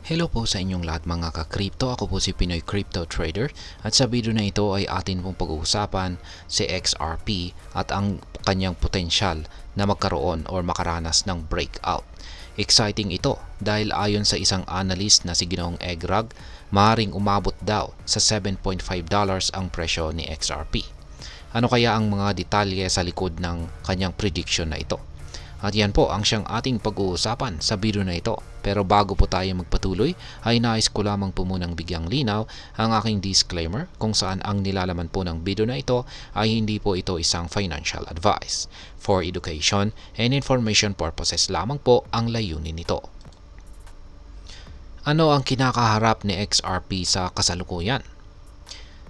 Hello po sa inyong lahat mga ka-crypto. Ako po si Pinoy Crypto Trader at sa video na ito ay atin pong pag-uusapan si XRP at ang kanyang potensyal na magkaroon or makaranas ng breakout. Exciting ito dahil ayon sa isang analyst na si Ginoong Egrag, maaaring umabot daw sa $7.5 ang presyo ni XRP. Ano kaya ang mga detalye sa likod ng kanyang prediction na ito? At yan po ang siyang ating pag-uusapan sa video na ito. Pero bago po tayo magpatuloy, ay nais ko lamang po munang bigyang linaw ang aking disclaimer kung saan ang nilalaman po ng video na ito ay hindi po ito isang financial advice. For education and information purposes lamang po ang layunin nito. Ano ang kinakaharap ni XRP sa kasalukuyan?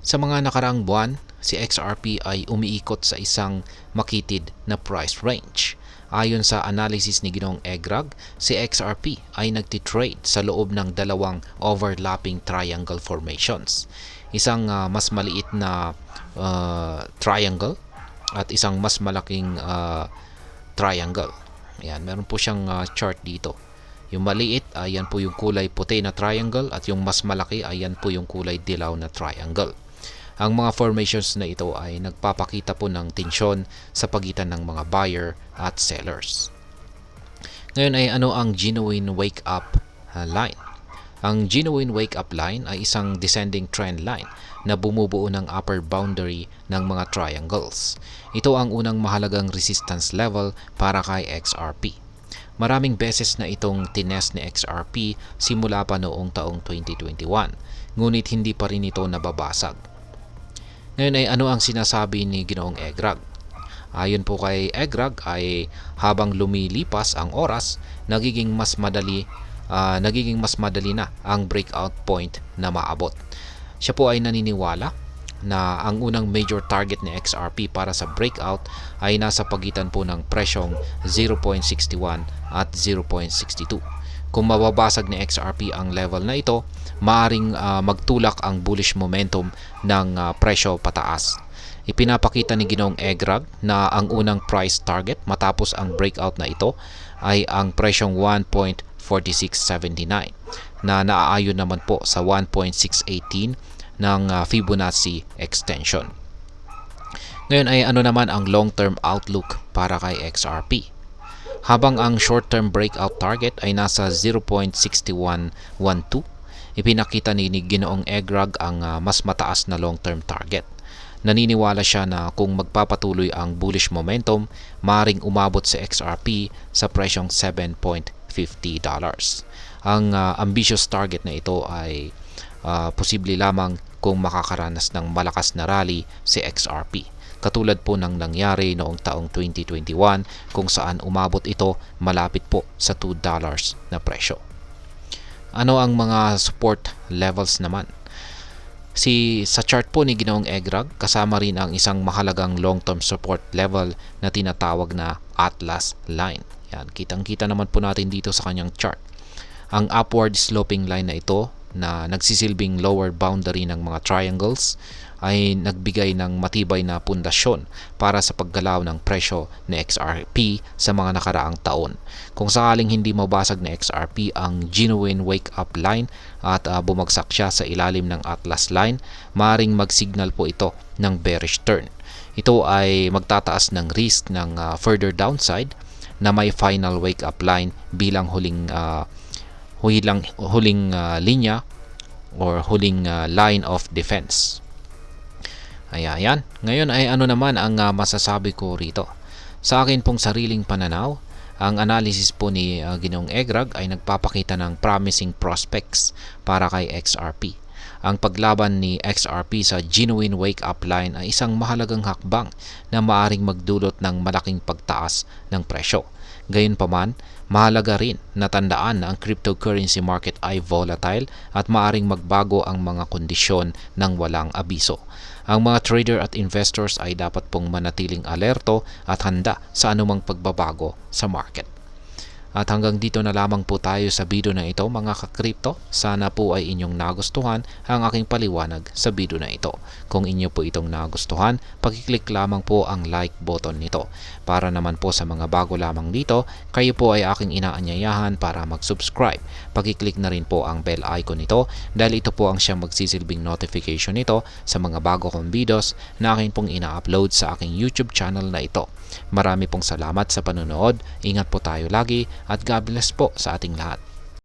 Sa mga nakaraang buwan, si XRP ay umiikot sa isang makitid na price range. Ayon sa analysis ni Ginoong Egrag, si XRP ay nagtitrade sa loob ng dalawang overlapping triangle formations. Isang mas maliit na triangle at isang mas malaking triangle. Ayan, meron po siyang chart dito. Yung maliit, ayan po yung kulay puti na triangle at yung mas malaki, ayan po yung kulay dilaw na triangle. Ang mga formations na ito ay nagpapakita po ng tensyon sa pagitan ng mga buyer at sellers. Ngayon ay ano ang genuine wake up line? Ang genuine wake up line ay isang descending trend line na bumubuo ng upper boundary ng mga triangles. Ito ang unang mahalagang resistance level para kay XRP. Maraming beses na itong tinest ni XRP simula pa noong taong 2021, ngunit hindi pa rin ito nababasag. Ngayon ay ano ang sinasabi ni Ginoong Egrag? Ayon po kay Egrag ay habang lumilipas ang oras, nagiging mas madali na ang breakout point na maabot. Siya po ay naniniwala na ang unang major target ni XRP para sa breakout ay nasa pagitan po ng presyong 0.61 at 0.62. Kung mababasag ni XRP ang level na ito, maaring magtulak ang bullish momentum ng presyo pataas. Ipinapakita ni Ginoong Egrag na ang unang price target matapos ang breakout na ito ay ang presyong 1.4679 na naaayon naman po sa 1.618 ng Fibonacci extension. Ngayon ay ano naman ang long-term outlook para kay XRP? Habang ang short-term breakout target ay nasa 0.6112, ipinakita ni Ginoong Egrag ang mas mataas na long-term target. Naniniwala siya na kung magpapatuloy ang bullish momentum, maaaring umabot sa XRP sa presyong $7.50. Ang ambitious target na ito ay posible lamang kung makakaranas ng malakas na rally si XRP. Katulad po ng nangyari noong taong 2021 kung saan umabot ito malapit po sa $2 na presyo. Ano ang mga support levels naman? Sa chart po ni Ginoong Egrag, kasama rin ang isang mahalagang long-term support level na tinatawag na Atlas line. Yan, kitang-kita naman po natin dito sa kanyang chart. Ang upward sloping line na ito na nagsisilbing lower boundary ng mga triangles ay nagbigay ng matibay na pundasyon para sa paggalaw ng presyo ni XRP sa mga nakaraang taon. Kung sakaling hindi mabasag ni XRP ang genuine wake up line at bumagsak siya sa ilalim ng Atlas line, maaaring mag-signal po ito ng bearish turn. Ito ay magtataas ng risk ng further downside na may final wake up line bilang huling linya or huling line of defense. Ayan. Ngayon ay ano naman ang masasabi ko rito. Sa akin pong sariling pananaw, ang analysis po ni Ginoong Egrag ay nagpapakita ng promising prospects para kay XRP. Ang paglaban ni XRP sa genuine wake-up line ay isang mahalagang hakbang na maaring magdulot ng malaking pagtaas ng presyo. Gayunpaman, mahalaga rin na tandaan na ang cryptocurrency market ay volatile at maaring magbago ang mga kondisyon ng walang abiso. Ang mga trader at investors ay dapat pong manatiling alerto at handa sa anumang pagbabago sa market. At hanggang dito na lamang po tayo sa video na ito mga ka-crypto. Sana po ay inyong nagustuhan ang aking paliwanag sa video na ito. Kung inyo po itong nagustuhan, pakiclick lamang po ang like button nito. Para naman po sa mga bago lamang dito, kayo po ay aking inaanyayahan para mag-subscribe. Pakiclick na rin po ang bell icon nito dahil ito po ang siyang magsisilbing notification nito sa mga bago kong videos na akin pong ina-upload sa aking YouTube channel na ito. Marami pong salamat sa panonood. Ingat po tayo lagi at God bless po sa ating lahat.